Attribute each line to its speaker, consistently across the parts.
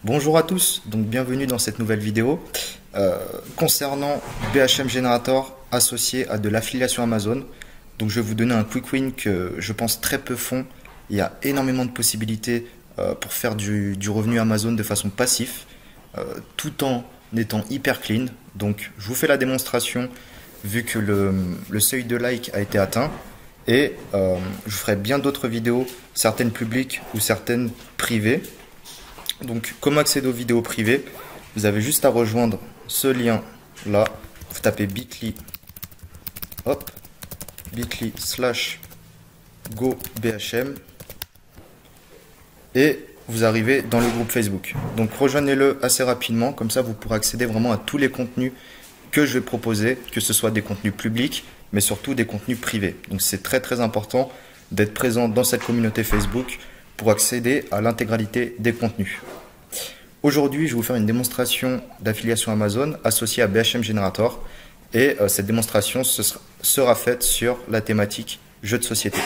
Speaker 1: Bonjour à tous, donc bienvenue dans cette nouvelle vidéo concernant BHM Generator associé à de l'affiliation Amazon. Donc je vais vous donner un quick win que je pense très peu font. Il y a énormément de possibilités pour faire du revenu Amazon de façon passive tout en étant hyper clean. Donc je vous fais la démonstration vu que le seuil de like a été atteint et je ferai bien d'autres vidéos, certaines publiques ou certaines privées. Donc, comment accéder aux vidéos privées? Vous avez juste à rejoindre ce lien là. Vous tapez bit.ly, hop, bit.ly/gobhm et vous arrivez dans le groupe Facebook. Donc, rejoignez-le assez rapidement, comme ça vous pourrez accéder vraiment à tous les contenus que je vais proposer, que ce soit des contenus publics, mais surtout des contenus privés. Donc, c'est très très important d'être présent dans cette communauté Facebook pour accéder à l'intégralité des contenus. Aujourd'hui, je vais vous faire une démonstration d'affiliation Amazon associée à BHM Generator et cette démonstration sera faite sur la thématique jeux de société.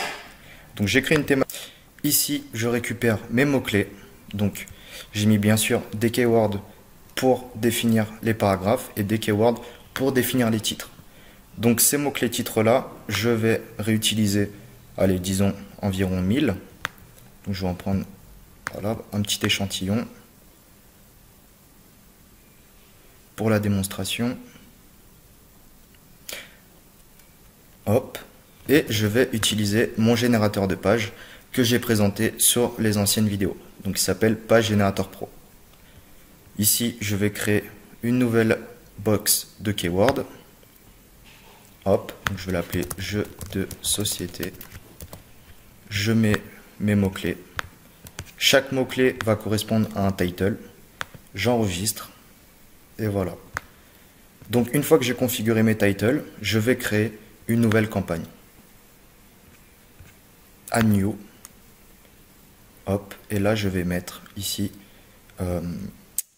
Speaker 1: Donc j'ai créé une thématique. Ici, je récupère mes mots-clés. Donc j'ai mis bien sûr des keywords pour définir les paragraphes et des keywords pour définir les titres. Donc ces mots-clés titres là, je vais réutiliser, allez, disons environ 1000. Donc je vais en prendre voilà, un petit échantillon pour la démonstration. Hop. Et je vais utiliser mon générateur de pages que j'ai présenté sur les anciennes vidéos. Donc il s'appelle Page Generator Pro. Ici, je vais créer une nouvelle box de keywords. Hop. Donc je vais l'appeler jeu de société. Je mets mes mots-clés. Chaque mot-clé va correspondre à un title. J'enregistre. Et voilà. Donc une fois que j'ai configuré mes titles, je vais créer une nouvelle campagne. Add new. Hop. Et là, je vais mettre ici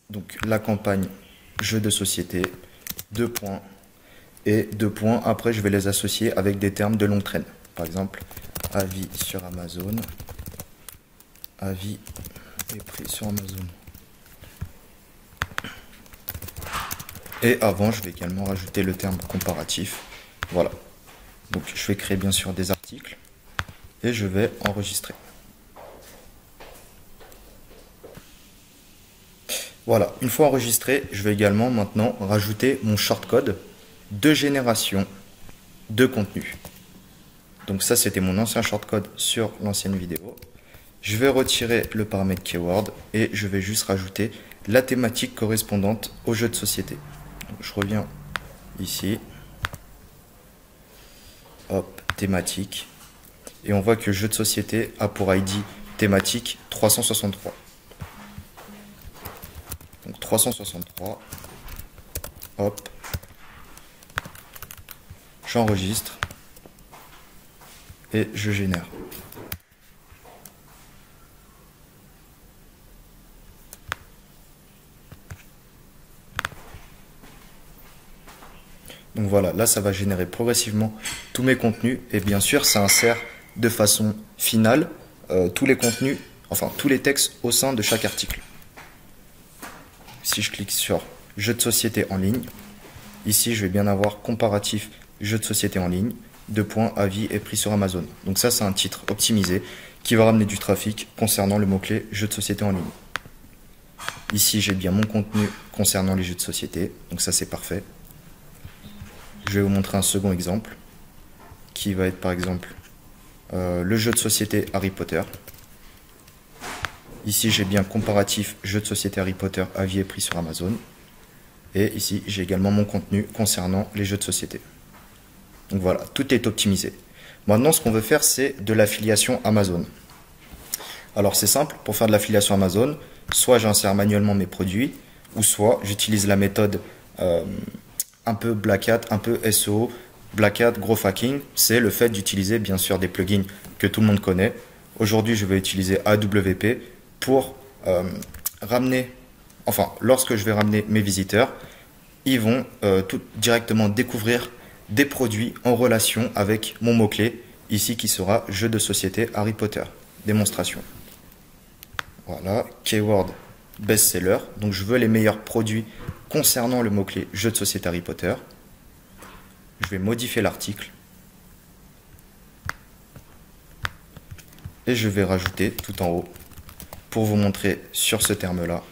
Speaker 1: donc la campagne jeu de société, 2 points. Et 2 points. Après, je vais les associer avec des termes de longue traîne. Par exemple, avis sur Amazon. Avis et prix sur Amazon. Et avant, je vais également rajouter le terme comparatif. Voilà. Donc, je vais créer bien sûr des articles et je vais enregistrer. Voilà. Une fois enregistré, je vais également maintenant rajouter mon shortcode de génération de contenu. Donc ça, c'était mon ancien shortcode sur l'ancienne vidéo. Je vais retirer le paramètre keyword et je vais juste rajouter la thématique correspondante au jeu de société. Donc, je reviens ici. Hop, thématique. Et on voit que jeu de société a pour ID thématique 363. Donc 363. Hop. J'enregistre. Et je génère. Donc voilà, là ça va générer progressivement tous mes contenus et bien sûr ça insère de façon finale tous les contenus, enfin tous les textes au sein de chaque article. Si je clique sur jeu de société en ligne, ici je vais bien avoir comparatif jeu de société en ligne, 2 points, avis et prix sur Amazon. Donc ça c'est un titre optimisé qui va ramener du trafic concernant le mot-clé jeu de société en ligne. Ici j'ai bien mon contenu concernant les jeux de société, donc ça c'est parfait. Je vais vous montrer un second exemple qui va être par exemple le jeu de société Harry Potter. Ici j'ai bien comparatif jeu de société Harry Potter avis et prix sur Amazon. Et ici j'ai également mon contenu concernant les jeux de société. Donc voilà, tout est optimisé. Maintenant ce qu'on veut faire c'est de l'affiliation Amazon. Alors c'est simple, pour faire de l'affiliation Amazon, soit j'insère manuellement mes produits, ou soit j'utilise la méthode un peu Black Hat, un peu SEO. Black Hat, growth hacking, c'est le fait d'utiliser bien sûr des plugins que tout le monde connaît. Aujourd'hui, je vais utiliser AWP pour ramener, enfin, lorsque je vais ramener mes visiteurs, ils vont tout directement découvrir des produits en relation avec mon mot-clé, ici qui sera jeu de société Harry Potter, démonstration. Voilà, keyword best-seller. Donc je veux les meilleurs produits concernant le mot-clé jeu de société Harry Potter. Je vais modifier l'article. Et je vais rajouter tout en haut pour vous montrer sur ce terme-là,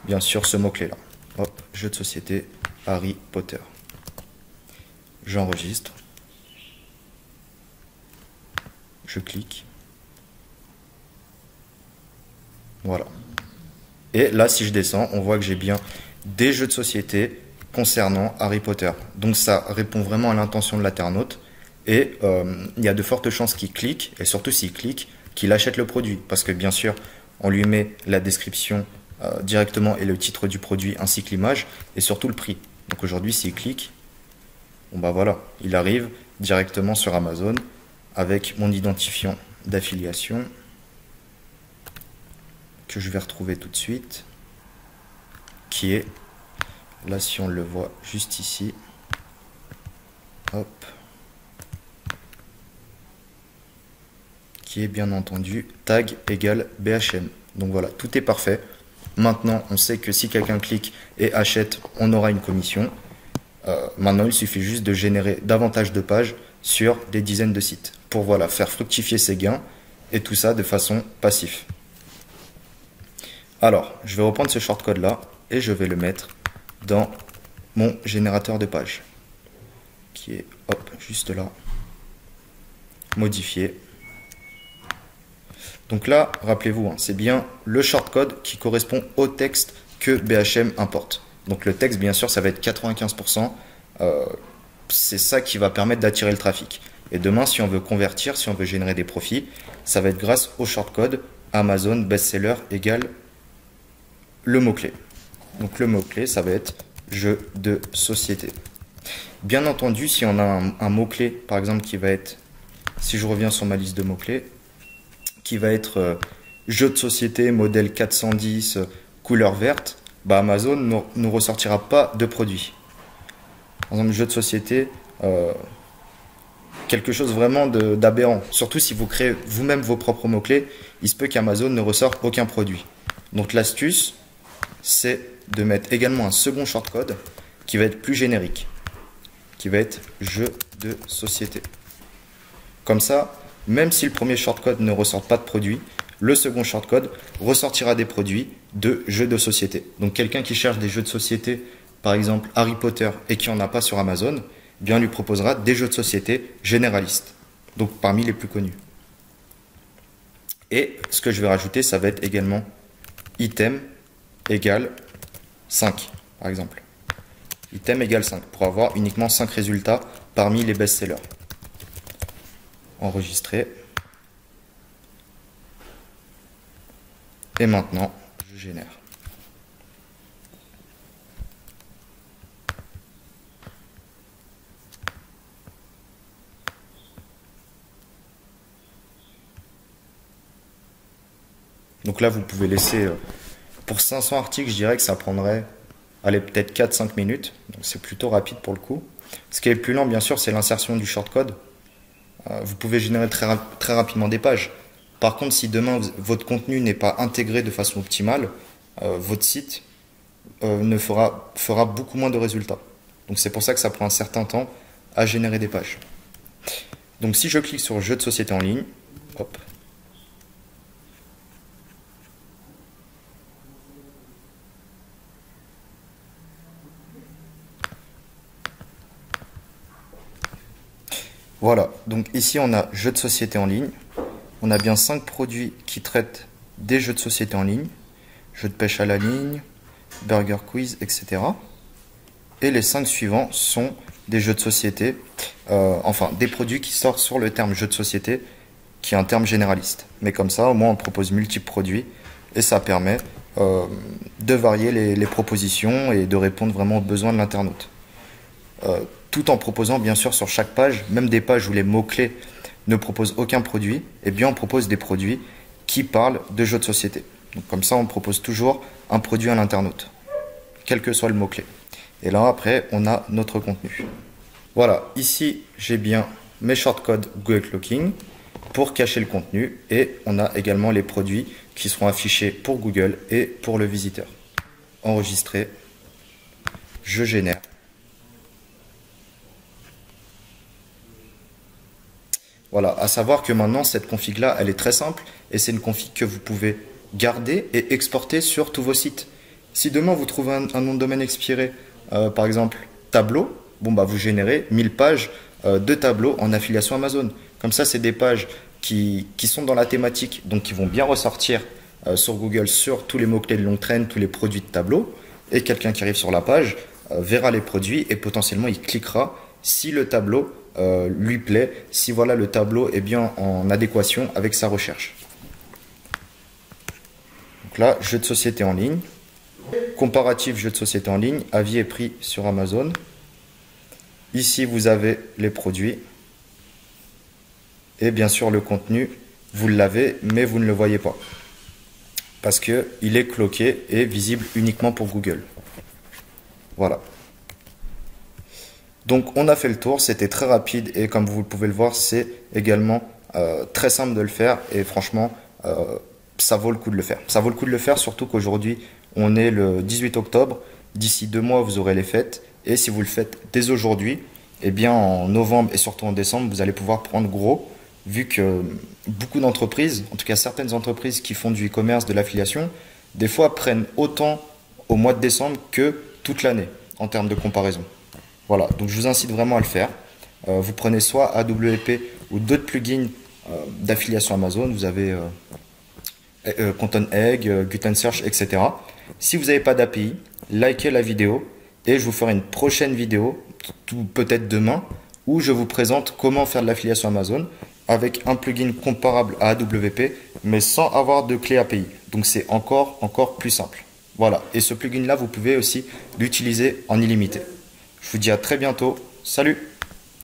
Speaker 1: bien sûr ce mot-clé-là. Hop, jeu de société Harry Potter. J'enregistre. Je clique. Voilà. Et là, si je descends, on voit que j'ai bien des jeux de société concernant Harry Potter. Donc ça répond vraiment à l'intention de l'internaute. Et il y a de fortes chances qu'il clique, et surtout s'il clique, qu'il achète le produit. Parce que bien sûr, on lui met la description directement et le titre du produit ainsi que l'image, et surtout le prix. Donc aujourd'hui, s'il clique, bon bah voilà, il arrive directement sur Amazon avec mon identifiant d'affiliation que je vais retrouver tout de suite, qui est, là si on le voit juste ici, hop, qui est bien entendu tag égale BHM. Donc voilà, tout est parfait. Maintenant, on sait que si quelqu'un clique et achète, on aura une commission. Maintenant, il suffit juste de générer davantage de pages sur des dizaines de sites pour voilà, faire fructifier ses gains et tout ça de façon passive. Alors, je vais reprendre ce shortcode là et je vais le mettre dans mon générateur de pages qui est hop, juste là, modifié. Donc là, rappelez-vous, hein, c'est bien le shortcode qui correspond au texte que BHM importe. Donc le texte, bien sûr, ça va être 95%. C'est ça qui va permettre d'attirer le trafic. Et demain, si on veut convertir, si on veut générer des profits, ça va être grâce au shortcode Amazon bestseller égale le mot-clé. Donc le mot-clé, ça va être jeu de société. Bien entendu, si on a un mot-clé, par exemple, qui va être, si je reviens sur ma liste de mots-clés, qui va être jeu de société modèle 410 couleur verte, bah Amazon ne ressortira pas de produit. Par exemple, jeu de société, quelque chose vraiment d'aberrant. Surtout si vous créez vous-même vos propres mots-clés, il se peut qu'Amazon ne ressorte aucun produit. Donc l'astuce, c'est de mettre également un second shortcode qui va être plus générique, qui va être jeu de société. Comme ça, même si le premier shortcode ne ressort pas de produit, le second shortcode ressortira des produits de jeux de société. Donc quelqu'un qui cherche des jeux de société, par exemple Harry Potter, et qui n'en a pas sur Amazon, eh bien lui proposera des jeux de société généralistes, donc parmi les plus connus. Et ce que je vais rajouter, ça va être également item égale 5, par exemple. Item égale 5, pour avoir uniquement 5 résultats parmi les best-sellers. Enregistrer. Et maintenant, je génère. Donc là, vous pouvez laisser, pour 500 articles, je dirais que ça prendrait, allez, peut-être 4-5 minutes. Donc c'est plutôt rapide pour le coup. Ce qui est le plus lent, bien sûr, c'est l'insertion du shortcode. Vous pouvez générer très rapidement des pages. Par contre, si demain votre contenu n'est pas intégré de façon optimale, votre site fera beaucoup moins de résultats. Donc c'est pour ça que ça prend un certain temps à générer des pages. Donc si je clique sur jeu de société en ligne, hop, voilà, donc ici on a jeux de société en ligne. On a bien 5 produits qui traitent des jeux de société en ligne. Jeux de pêche à la ligne, burger quiz, etc. Et les 5 suivants sont des jeux de société, enfin des produits qui sortent sur le terme jeu de société, qui est un terme généraliste. Mais comme ça, au moins on propose multiples produits et ça permet de varier les propositions et de répondre vraiment aux besoins de l'internaute. Tout en proposant bien sûr sur chaque page, même des pages où les mots-clés ne proposent aucun produit, eh bien on propose des produits qui parlent de jeux de société. Donc comme ça on propose toujours un produit à l'internaute, quel que soit le mot-clé. Et là après on a notre contenu. Voilà, ici j'ai bien mes shortcodes Google Clocking. pour cacher le contenu. Et on a également les produits qui seront affichés pour Google et pour le visiteur. Enregistrer. Je génère. Voilà, à savoir que maintenant, cette config-là, elle est très simple et c'est une config que vous pouvez garder et exporter sur tous vos sites. Si demain, vous trouvez un nom de domaine expiré, par exemple, tableau, bon, bah, vous générez 1000 pages de tableaux en affiliation Amazon. Comme ça, c'est des pages qui sont dans la thématique, donc qui vont bien ressortir sur Google, sur tous les mots-clés de longue traîne, tous les produits de tableau. Et quelqu'un qui arrive sur la page verra les produits et potentiellement, il cliquera si le tableau lui plaît, si voilà le tableau est bien en adéquation avec sa recherche. Donc là, jeu de société en ligne, comparatif jeu de société en ligne, avis et prix sur Amazon. Ici, vous avez les produits et bien sûr le contenu, vous l'avez mais vous ne le voyez pas parce qu'il est cloqué et visible uniquement pour Google. Voilà. Donc on a fait le tour, c'était très rapide et comme vous pouvez le voir, c'est également très simple de le faire et franchement, ça vaut le coup de le faire. Ça vaut le coup de le faire, surtout qu'aujourd'hui, on est le 18 octobre. D'ici 2 mois, vous aurez les fêtes et si vous le faites dès aujourd'hui, eh bien en novembre et surtout en décembre, vous allez pouvoir prendre gros vu que beaucoup d'entreprises, en tout cas certaines entreprises qui font du e-commerce, de l'affiliation, des fois prennent autant au mois de décembre que toute l'année en termes de comparaison. Voilà, donc je vous incite vraiment à le faire. Vous prenez soit AWP ou d'autres plugins d'affiliation Amazon. Vous avez Content Egg, Gut Search, etc. Si vous n'avez pas d'API, likez la vidéo et je vous ferai une prochaine vidéo, peut-être demain, où je vous présente comment faire de l'affiliation Amazon avec un plugin comparable à AWP, mais sans avoir de clé API. Donc c'est encore plus simple. Voilà, et ce plugin-là, vous pouvez aussi l'utiliser en illimité. Je vous dis à très bientôt. Salut!